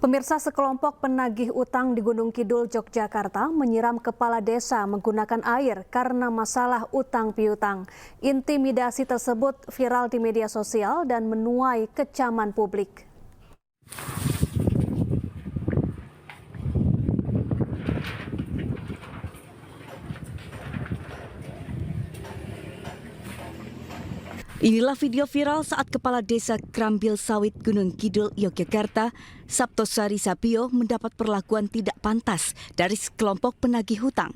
Pemirsa, sekelompok penagih utang di Gunung Kidul, Yogyakarta menyiram kepala desa menggunakan air karena masalah utang piutang. Intimidasi tersebut viral di media sosial dan menuai kecaman publik. Inilah video viral saat Kepala Desa Krambil Sawit Gunung Kidul, Yogyakarta, Saptosari Sapio mendapat perlakuan tidak pantas dari sekelompok penagih hutang.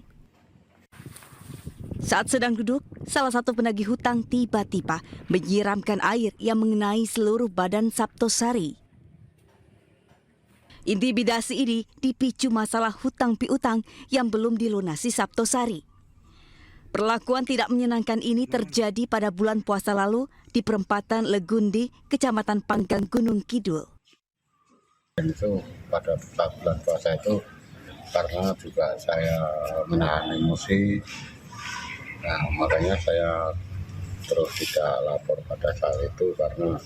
Saat sedang duduk, salah satu penagih hutang tiba-tiba menyiramkan air yang mengenai seluruh badan Saptosari. Intimidasi ini dipicu masalah hutang piutang yang belum dilunasi Saptosari. Perlakuan tidak menyenangkan ini terjadi pada bulan puasa lalu di perempatan Legundi, Kecamatan Panggang, Gunung Kidul. Itu pada bulan puasa itu karena juga saya menahan emosi, nah makanya saya terus tidak lapor pada saat itu karena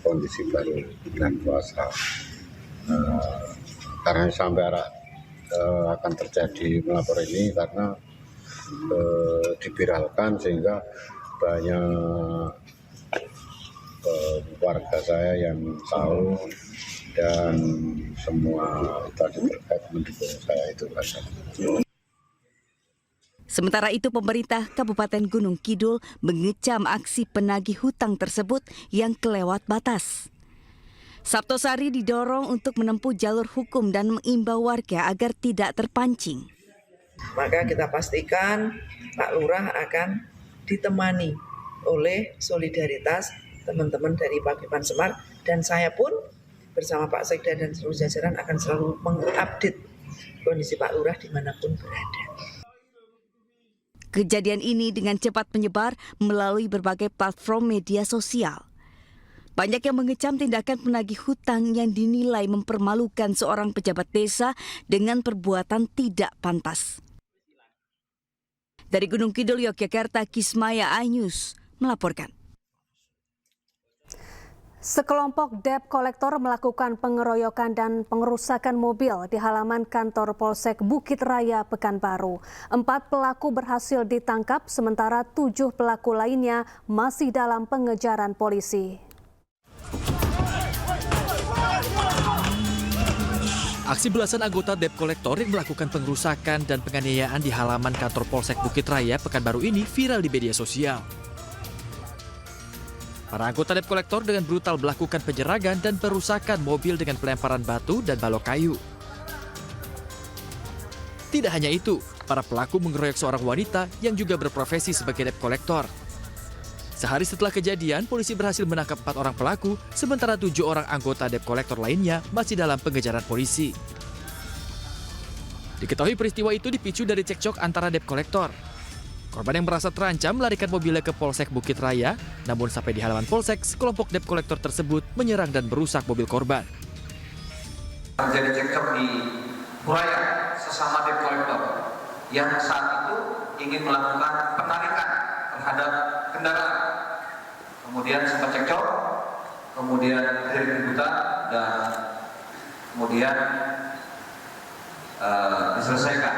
kondisi baru bulan puasa. Karena sampai akan terjadi melapor ini karena diviralkan sehingga banyak warga saya yang tahu dan semua tadi terkait mendukung saya itu. Sementara itu, pemerintah Kabupaten Gunung Kidul mengecam aksi penagih hutang tersebut yang kelewat batas. Saptosari didorong untuk menempuh jalur hukum dan mengimbau warga agar tidak terpancing. Maka kita pastikan Pak Lurah akan ditemani oleh solidaritas teman-teman dari Paguyuban Semar, dan saya pun bersama Pak Sekda dan seluruh jajaran akan selalu mengupdate kondisi Pak Lurah dimanapun berada. Kejadian ini dengan cepat menyebar melalui berbagai platform media sosial. Banyak yang mengecam tindakan penagih hutang yang dinilai mempermalukan seorang pejabat desa dengan perbuatan tidak pantas. Dari Gunung Kidul, Yogyakarta, Kismaya iNews melaporkan. Sekelompok debt collector melakukan pengeroyokan dan pengerusakan mobil di halaman kantor Polsek Bukit Raya, Pekanbaru. 4 pelaku berhasil ditangkap, sementara 7 pelaku lainnya masih dalam pengejaran polisi. Aksi belasan anggota debt collector yang melakukan pengerusakan dan penganiayaan di halaman kantor Polsek Bukit Raya, Pekanbaru ini viral di media sosial. Para anggota debt collector dengan brutal melakukan penyerangan dan perusakan mobil dengan pelemparan batu dan balok kayu. Tidak hanya itu, para pelaku mengeroyok seorang wanita yang juga berprofesi sebagai debt collector. Sehari setelah kejadian, polisi berhasil menangkap 4 orang pelaku, sementara 7 orang anggota debt collector lainnya masih dalam pengejaran polisi. Diketahui peristiwa itu dipicu dari cekcok antara debt collector. Korban yang merasa terancam melarikan mobilnya ke Polsek Bukit Raya, namun sampai di halaman Polsek, sekelompok debt collector tersebut menyerang dan merusak mobil korban. Terjadi cekcok di Buraya sesama debt collector yang saat itu ingin melakukan penarikan terhadap kendaraan. Kemudian sempat cekcok, kemudian terjadi keributan dan kemudian diselesaikan.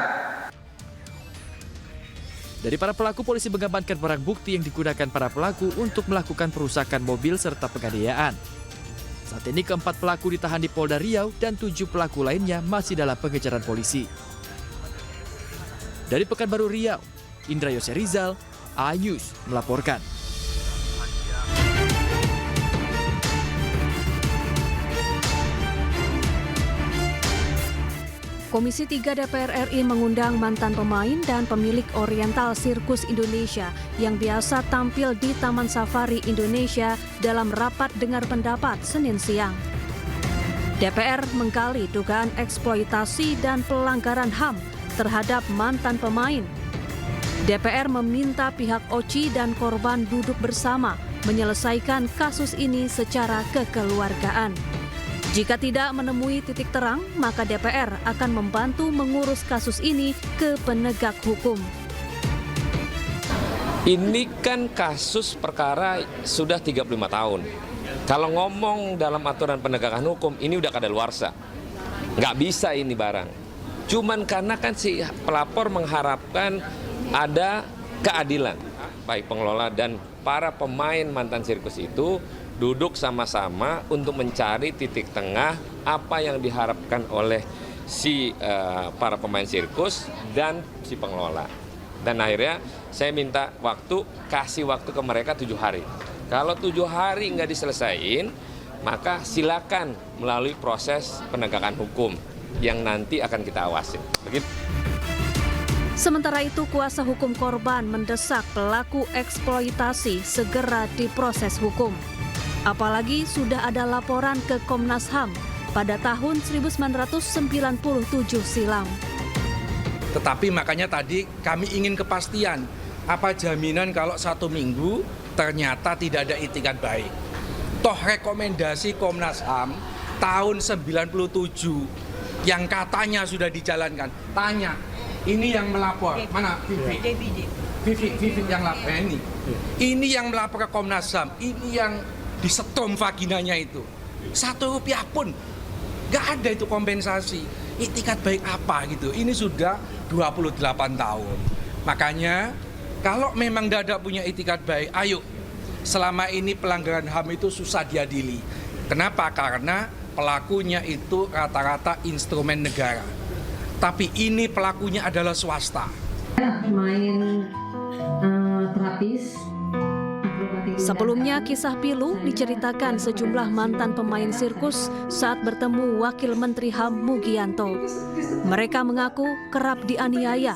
Dari para pelaku, polisi mengamankan barang bukti yang digunakan para pelaku untuk melakukan perusakan mobil serta penganiayaan. Saat ini keempat pelaku ditahan di Polda Riau dan 7 pelaku lainnya masih dalam pengejaran polisi. Dari Pekanbaru Riau, Indra Yose Rizal, iNews melaporkan. Komisi 3 DPR RI mengundang mantan pemain dan pemilik Oriental Sirkus Indonesia yang biasa tampil di Taman Safari Indonesia dalam rapat dengar pendapat Senin siang. DPR menggali dugaan eksploitasi dan pelanggaran HAM terhadap mantan pemain. DPR meminta pihak OCI dan korban duduk bersama menyelesaikan kasus ini secara kekeluargaan. Jika tidak menemui titik terang, maka DPR akan membantu mengurus kasus ini ke penegak hukum. Ini kan kasus perkara sudah 35 tahun. Kalau ngomong dalam aturan penegakan hukum, ini udah kadaluarsa. nggak bisa ini barang. Cuman karena kan si pelapor mengharapkan ada keadilan, baik pengelola dan para pemain mantan sirkus itu duduk sama-sama untuk mencari titik tengah apa yang diharapkan oleh si para pemain sirkus dan si pengelola. Dan akhirnya saya minta kasih waktu ke mereka 7 hari. Kalau 7 hari nggak diselesain, maka silakan melalui proses penegakan hukum yang nanti akan kita awasi. Begitu. Sementara itu, kuasa hukum korban mendesak pelaku eksploitasi segera diproses hukum. Apalagi sudah ada laporan ke Komnas HAM pada tahun 1997 silam. Tetapi makanya tadi kami ingin kepastian, apa jaminan kalau 1 minggu ternyata tidak ada itikat baik. Toh rekomendasi Komnas HAM tahun 97 yang katanya sudah dijalankan. Tanya, ini yang melapor, mana Vivi yang lapor ini. Ini yang melapor ke Komnas HAM, ini yang disetrum vaginanya itu. 1 rupiah pun nggak ada itu kompensasi. Itikat baik apa gitu. Ini sudah 28 tahun. Makanya kalau memang tidak punya itikat baik, ayo. Selama ini pelanggaran HAM itu susah diadili. Kenapa? Karena pelakunya itu rata-rata instrumen negara. Tapi ini pelakunya adalah swasta. Main terapis. Sebelumnya, kisah pilu diceritakan sejumlah mantan pemain sirkus saat bertemu Wakil Menteri HAM Mugianto. Mereka mengaku kerap dianiaya,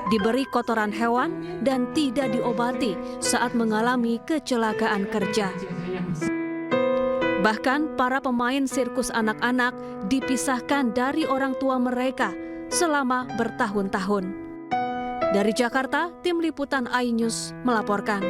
diberi kotoran hewan, dan tidak diobati saat mengalami kecelakaan kerja. Bahkan para pemain sirkus anak-anak dipisahkan dari orang tua mereka selama bertahun-tahun. Dari Jakarta, Tim Liputan iNews melaporkan.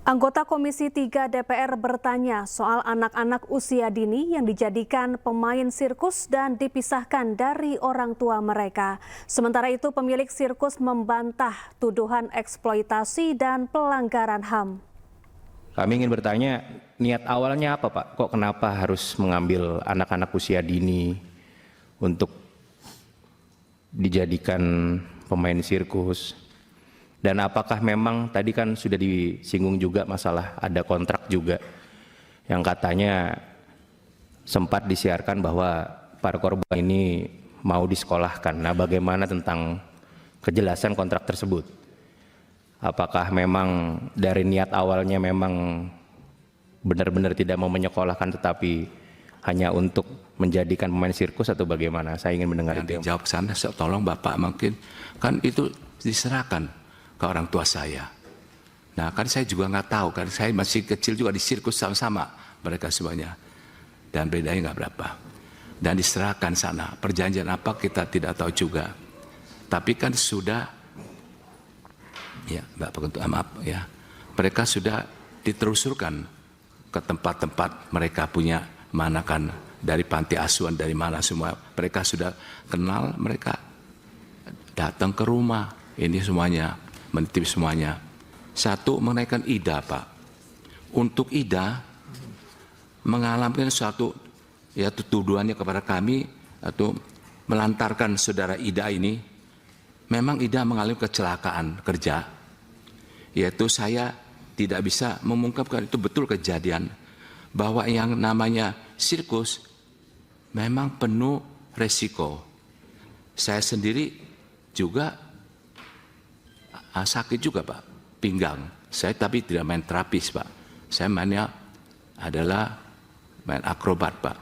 Anggota Komisi 3 DPR bertanya soal anak-anak usia dini yang dijadikan pemain sirkus dan dipisahkan dari orang tua mereka. Sementara itu, pemilik sirkus membantah tuduhan eksploitasi dan pelanggaran HAM. Kami ingin bertanya, niat awalnya apa Pak? Kok kenapa harus mengambil anak-anak usia dini untuk dijadikan pemain sirkus? Dan apakah memang tadi kan sudah disinggung juga masalah ada kontrak juga yang katanya sempat disiarkan bahwa para korban ini mau disekolahkan. Nah, bagaimana tentang kejelasan kontrak tersebut? Apakah memang dari niat awalnya memang benar-benar tidak mau menyekolahkan tetapi hanya untuk menjadikan pemain sirkus atau bagaimana? Saya ingin mendengar itu. Jawab sana, tolong Bapak, mungkin kan itu diserahkan ke orang tua saya. Nah, kan saya juga nggak tahu, kan saya masih kecil juga di sirkus sama-sama mereka semuanya, dan bedanya nggak berapa. Dan diserahkan sana, perjanjian apa kita tidak tahu juga. Tapi kan sudah, ya Bapak Ketua, maaf ya, mereka sudah diterusurkan ke tempat-tempat mereka punya, mana kan dari panti asuhan, dari mana semua mereka sudah kenal, mereka datang ke rumah, ini semuanya menitip semuanya. Satu, menaikkan Ida Pak. Untuk Ida mengalami suatu yaitu tuduhannya kepada kami atau melantarkan saudara Ida ini, memang Ida mengalami kecelakaan kerja, yaitu saya tidak bisa mengungkapkan itu betul kejadian, bahwa yang namanya sirkus memang penuh resiko. Saya sendiri juga sakit juga Pak, pinggang. Saya tapi tidak main terapis Pak. Saya mainnya adalah main akrobat Pak.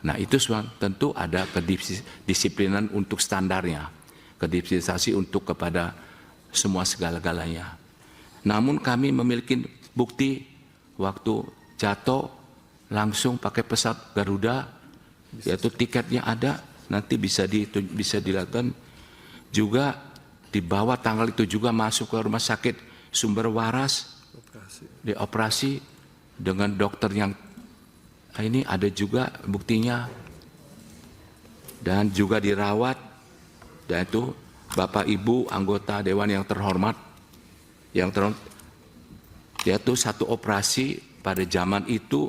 Nah itu semua tentu ada kedisiplinan untuk standarnya. Kedisiplinan untuk kepada semua segala-galanya. Namun kami memiliki bukti waktu jatuh langsung pakai pesawat Garuda, yaitu tiketnya ada, nanti bisa dilakukan juga. Dibawa tanggal itu juga masuk ke rumah sakit Sumber Waras, dioperasi dengan dokter yang ini ada juga buktinya, dan juga dirawat. Dan itu Bapak Ibu anggota Dewan yang terhormat, yaitu satu operasi pada zaman itu